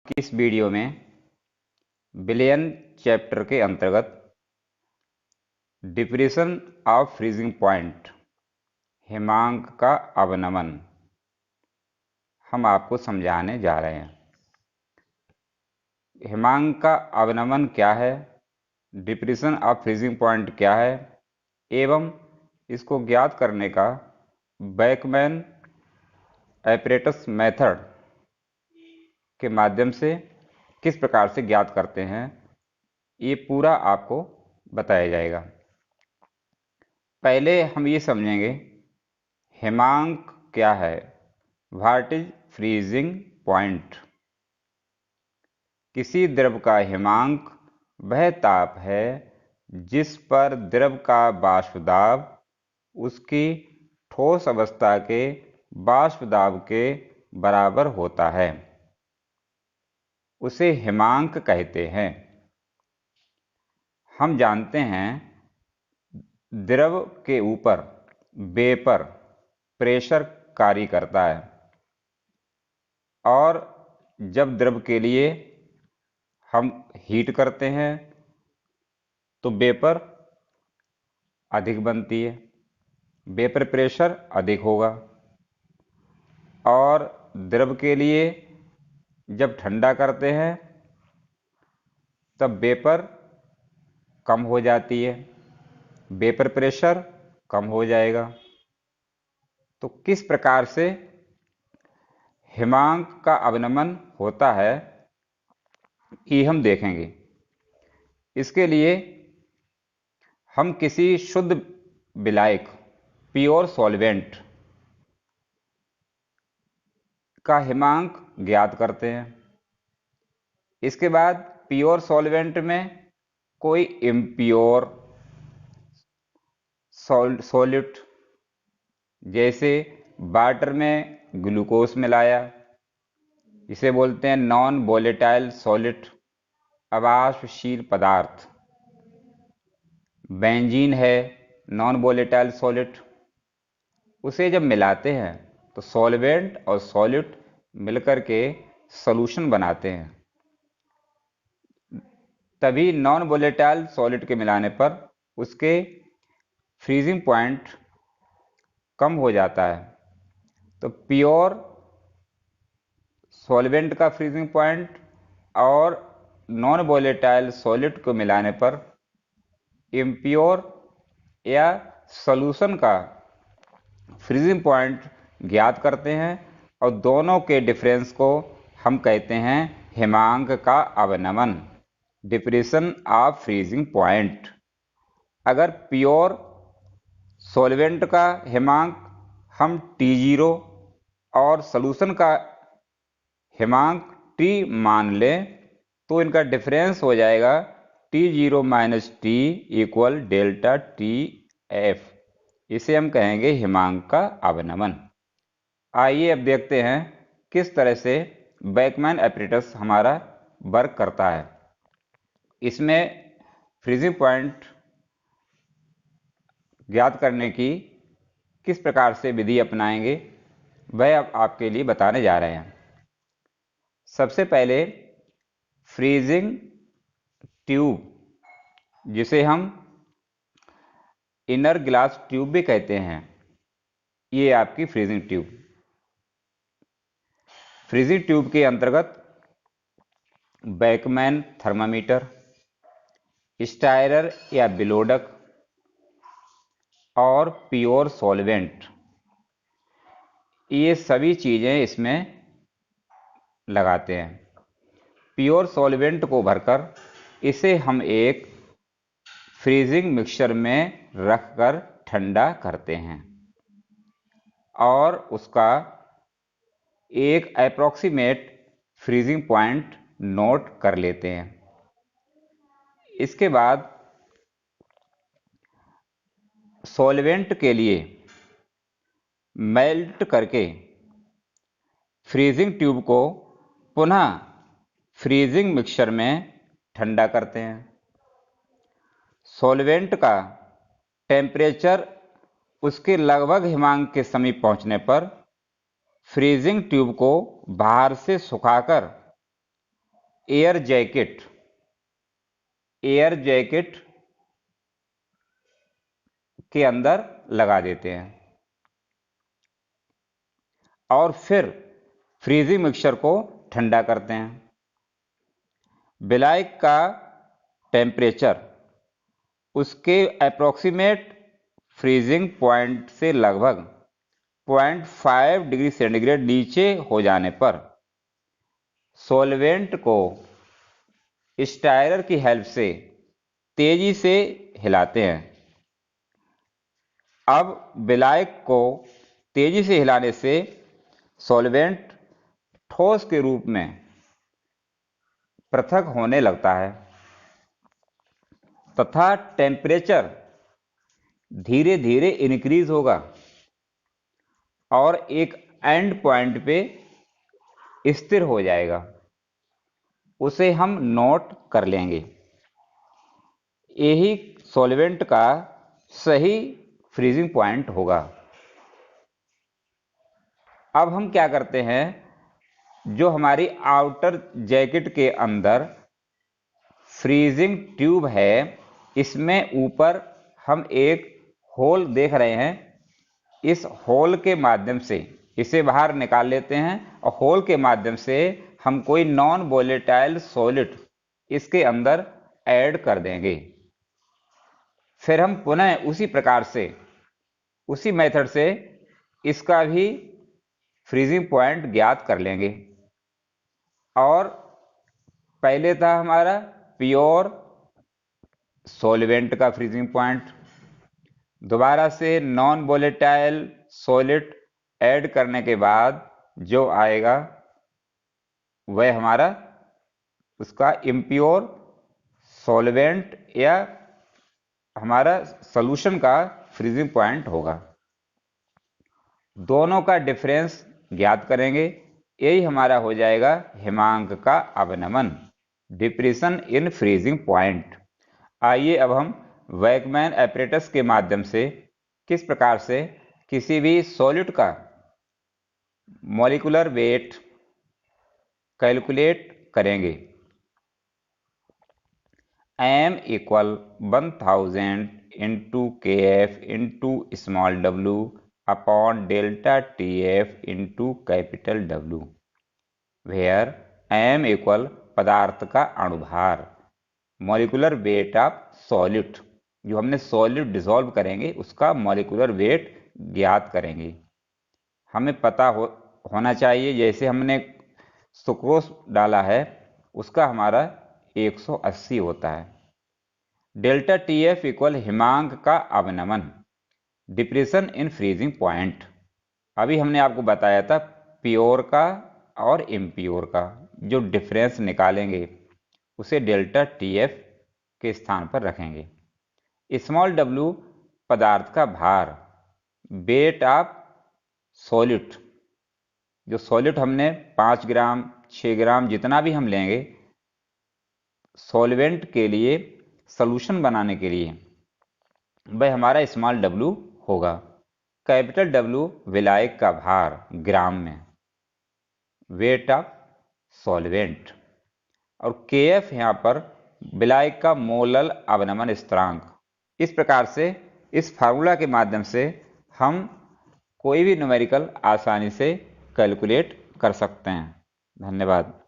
इस वीडियो में विलयन चैप्टर के अंतर्गत डिप्रेशन ऑफ फ्रीजिंग पॉइंट हिमांक का अवनमन हम आपको समझाने जा रहे हैं। हिमांक का अवनमन क्या है, डिप्रेशन ऑफ फ्रीजिंग पॉइंट क्या है एवं इसको ज्ञात करने का बेकमैन एपरेटस मेथड के माध्यम से किस प्रकार से ज्ञात करते हैं, ये पूरा आपको बताया जाएगा। पहले हम ये समझेंगे हिमांक क्या है, व्हाट इज फ्रीजिंग पॉइंट। किसी द्रव का हिमांक वह ताप है जिस पर द्रव का वाष्प दाब उसकी ठोस अवस्था के वाष्प दाब के बराबर होता है, उसे हिमांक कहते हैं। हम जानते हैं द्रव के ऊपर वेपर प्रेशर कार्य करता है और जब द्रव के लिए हम हीट करते हैं तो वेपर अधिक बनती है, वेपर प्रेशर अधिक होगा, और द्रव के लिए जब ठंडा करते हैं तब वेपर कम हो जाती है, वेपर प्रेशर कम हो जाएगा। तो किस प्रकार से हिमांक का अवनमन होता है ये हम देखेंगे। इसके लिए हम किसी शुद्ध विलायक प्योर सॉल्वेंट का हिमांक ज्ञात करते हैं। इसके बाद प्योर सॉल्वेंट में कोई इम्प्योर सॉल्यूट जैसे वाटर में ग्लूकोज मिलाया, इसे बोलते हैं नॉन वोलेटाइल सॉलिड, अवाष्पशील पदार्थ। बेंजीन है नॉन वोलेटाइल सॉलिड, उसे जब मिलाते हैं तो सॉल्वेंट और सॉल्यूट मिलकर के सॉल्यूशन बनाते हैं। तभी नॉन वोलेटाइल सॉलिड के मिलाने पर उसके फ्रीजिंग पॉइंट कम हो जाता है। तो प्योर सॉल्वेंट का फ्रीजिंग पॉइंट और नॉन वोलेटाइल सॉलिड को मिलाने पर इम्प्योर या सॉल्यूशन का फ्रीजिंग पॉइंट ज्ञात करते हैं और दोनों के डिफरेंस को हम कहते हैं हिमांक का अवनमन, डिप्रेशन ऑफ फ्रीजिंग पॉइंट। अगर प्योर सॉल्वेंट का हिमांक हम T0 और सॉल्यूशन का हिमांक T मान लें तो इनका डिफरेंस हो जाएगा T0 minus T equal delta TF। इसे हम कहेंगे हिमांक का अवनमन। आइए अब देखते हैं किस तरह से बेकमैन एपरेटस हमारा वर्क करता है। इसमें फ्रीजिंग पॉइंट ज्ञात करने की किस प्रकार से विधि अपनाएंगे वह अब आपके लिए बताने जा रहे हैं। सबसे पहले फ्रीजिंग ट्यूब, जिसे हम इनर ग्लास ट्यूब भी कहते हैं, ये आपकी फ्रीजिंग ट्यूब। फ्रीजिंग ट्यूब के अंतर्गत बेकमैन थर्मामीटर, स्टायरर या बिलोडक और प्योर सॉल्वेंट, ये सभी चीज़ें इसमें लगाते हैं। प्योर सॉल्वेंट को भरकर इसे हम एक फ्रीजिंग मिक्सचर में रखकर ठंडा करते हैं और उसका एक अप्रॉक्सीमेट फ्रीजिंग पॉइंट नोट कर लेते हैं। इसके बाद सॉल्वेंट के लिए मेल्ट करके फ्रीजिंग ट्यूब को पुनः फ्रीजिंग मिक्सचर में ठंडा करते हैं। सॉल्वेंट का टेम्परेचर उसके लगभग हिमांक के समीप पहुंचने पर फ्रीजिंग ट्यूब को बाहर से सुखाकर एयर जैकेट के अंदर लगा देते हैं और फिर फ्रीजिंग मिक्सचर को ठंडा करते हैं। विलायक का टेम्परेचर उसके अप्रोक्सीमेट फ्रीजिंग पॉइंट से लगभग 0.5 डिग्री सेंटीग्रेड नीचे हो जाने पर सॉल्वेंट को स्टायरर की हेल्प से तेजी से हिलाते हैं। अब विलायक को तेजी से हिलाने से सॉल्वेंट ठोस के रूप में पृथक होने लगता है तथा टेम्परेचर धीरे धीरे इंक्रीज होगा और एक एंड पॉइंट पे स्थिर हो जाएगा। उसे हम नोट कर लेंगे। यही सॉल्वेंट का सही फ्रीजिंग पॉइंट होगा। अब हम क्या करते हैं, जो हमारी आउटर जैकेट के अंदर फ्रीजिंग ट्यूब है, इसमें ऊपर हम एक होल देख रहे हैं। इस होल के माध्यम से इसे बाहर निकाल लेते हैं और होल के माध्यम से हम कोई नॉन वोलेटाइल सॉलिड इसके अंदर ऐड कर देंगे। फिर हम पुनः उसी प्रकार से, उसी मेथड से इसका भी फ्रीजिंग पॉइंट ज्ञात कर लेंगे। और पहले था हमारा प्योर सॉल्वेंट का फ्रीजिंग पॉइंट, दोबारा से नॉन वोलेटाइल सॉलिड ऐड करने के बाद जो आएगा वह हमारा उसका इम्प्योर सॉल्वेंट या हमारा सॉल्यूशन का फ्रीजिंग पॉइंट होगा। दोनों का डिफरेंस ज्ञात करेंगे, यही हमारा हो जाएगा हिमांक का अवनमन, डिप्रेशन इन फ्रीजिंग पॉइंट। आइए अब हम वैकमैन एपरेटस के माध्यम से किस प्रकार से किसी भी सॉलिड का मॉलिक्यूलर वेट कैलकुलेट करेंगे। m equal 1000 into kf into small w upon delta tf into capital W, where m equal पदार्थ का अणुभार, मॉलिक्यूलर वेट ऑफ सॉलिड, जो हमने सॉलिड डिसॉल्व करेंगे उसका मॉलिक्यूलर वेट ज्ञात करेंगे। हमें पता होना चाहिए, जैसे हमने सुक्रोज डाला है उसका हमारा 180 होता है। डेल्टा TF इक्वल हिमांक का अवनमन, डिप्रेशन इन फ्रीजिंग पॉइंट। अभी हमने आपको बताया था प्योर का और इम्प्योर का जो डिफरेंस निकालेंगे उसे डेल्टा TF के स्थान पर रखेंगे। स्मॉल w पदार्थ का भार, वेट ऑफ सॉलिड, जो सॉलिड हमने 5 ग्राम 6 ग्राम जितना भी हम लेंगे सॉल्वेंट के लिए, सॉल्यूशन बनाने के लिए, वह हमारा स्मॉल w होगा। कैपिटल W विलायक का भार ग्राम में, वेट ऑफ सॉल्वेंट, और KF यहाँ पर विलायक का मोलल अवनमन स्थिरांक। इस प्रकार से इस फार्मूला के माध्यम से हम कोई भी न्यूमेरिकल आसानी से कैलकुलेट कर सकते हैं। धन्यवाद।